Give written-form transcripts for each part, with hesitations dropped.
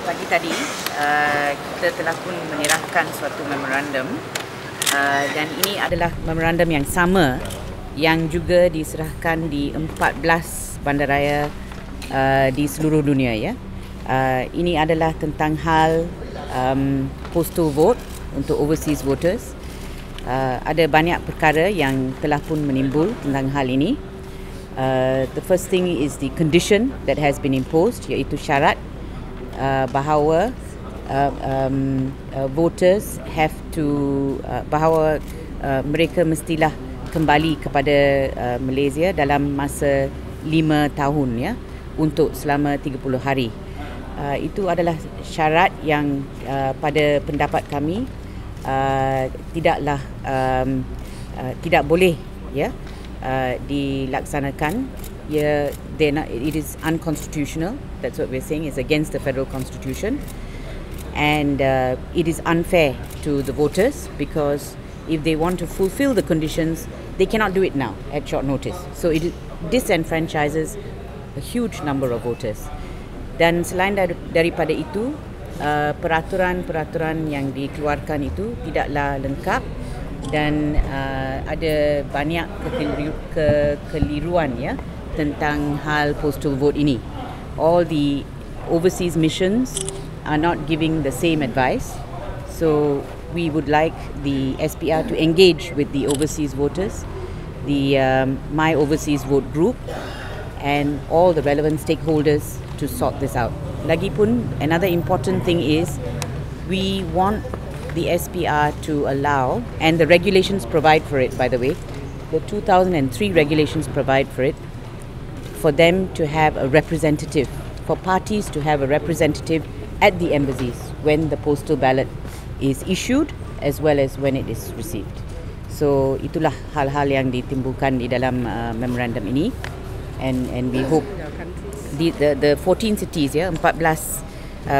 Pagi tadi kita telah pun menyerahkan suatu memorandum dan ini adalah memorandum yang sama yang juga diserahkan di 14 bandaraya di seluruh dunia ya. Ini adalah tentang hal postal vote untuk overseas voters. Ada banyak perkara yang telah pun menimbul tentang hal ini. The first thing is the condition that has been imposed, iaitu syarat bahawa voters have to bahawa mereka mestilah kembali kepada Malaysia dalam masa 5 tahun ya, untuk selama 30 hari. Itu adalah syarat yang pada pendapat kami tidak boleh ya dilaksanakan. It is unconstitutional. That's what we're saying. It's against the federal constitution, and it is unfair to the voters, because if they want to fulfill the conditions, they cannot do it now at short notice. So it disenfranchises a huge number of voters. Dan selain daripada itu, peraturan-peraturan yang dikeluarkan itu tidaklah lengkap dan ada banyak kekeliruan ya tentang hal postal vote ini. All the overseas missions are not giving the same advice. So we would like the SPR to engage with the overseas voters, the My Overseas Vote group, and all the relevant stakeholders to sort this out. Lagipun, another important thing is we want the SPR to allow, and the regulations provide for it, by the way, the 2003 regulations provide for it, for them to have a representative, for parties to have a representative at the embassies when the postal ballot is issued as well as when it is received. So itulah hal-hal yang ditimbulkan di dalam memorandum ini, and we hope the 14 cities ya, 14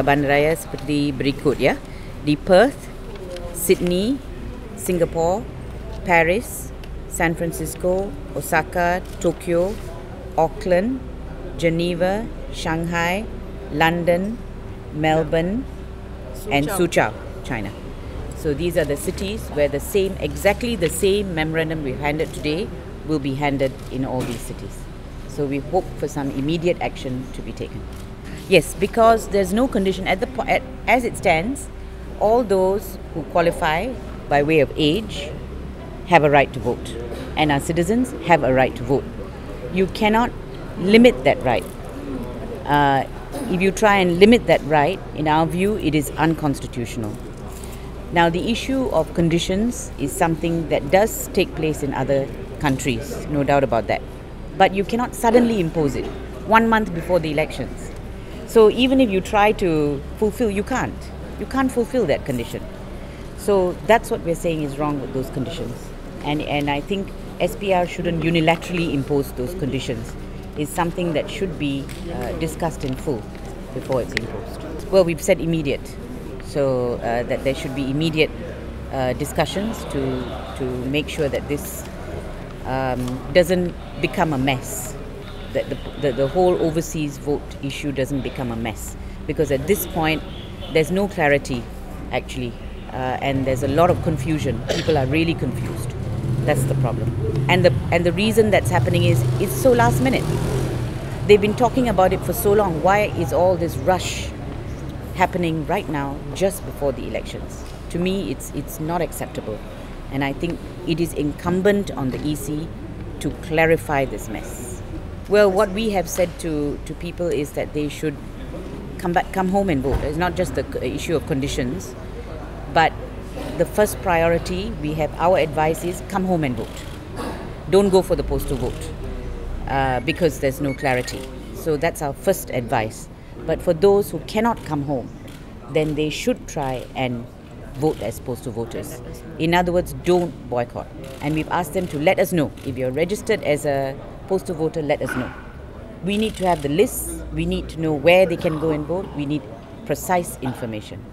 bandaraya seperti berikut ya, di Perth, Sydney, Singapore, Paris, San Francisco, Osaka, Tokyo, Auckland, Geneva, Shanghai, London, Melbourne, and Suzhou, China. So these are the cities where exactly the same memorandum we handed today will be handed in all these cities. So we hope for some immediate action to be taken. Yes, because there's no condition as it stands. All those who qualify by way of age have a right to vote, and our citizens have a right to vote. You cannot limit that right. If you try and limit that right, in our view, it is unconstitutional. Now, the issue of conditions is something that does take place in other countries, no doubt about that. But you cannot suddenly impose it 1 month before the elections. So even if you try to fulfill, you can't. You can't fulfill that condition. So that's what we're saying is wrong with those conditions. And I think SPR shouldn't unilaterally impose those conditions. It's something that should be discussed in full before it's imposed. Well, we've said immediate. So that there should be immediate discussions to make sure that this doesn't become a mess, that the whole overseas vote issue doesn't become a mess, because at this point there's no clarity actually, and there's a lot of confusion. People are really confused. That's the problem, and the reason that's happening is it's so last minute. They've been talking about it for so long. Why is all this rush happening right now, just before the elections? To me, it's not acceptable, and I think it is incumbent on the EC to clarify this mess. Well, what we have said to people is that they should come home and vote. It's not just the issue of conditions, but the first priority our advice is come home and vote. Don't go for the postal vote because there's no clarity. So that's our first advice. But for those who cannot come home, then they should try and vote as postal voters. In other words, don't boycott. And we've asked them to let us know. If you're registered as a postal voter, let us know. We need to have the lists. We need to know where they can go and vote. We need precise information.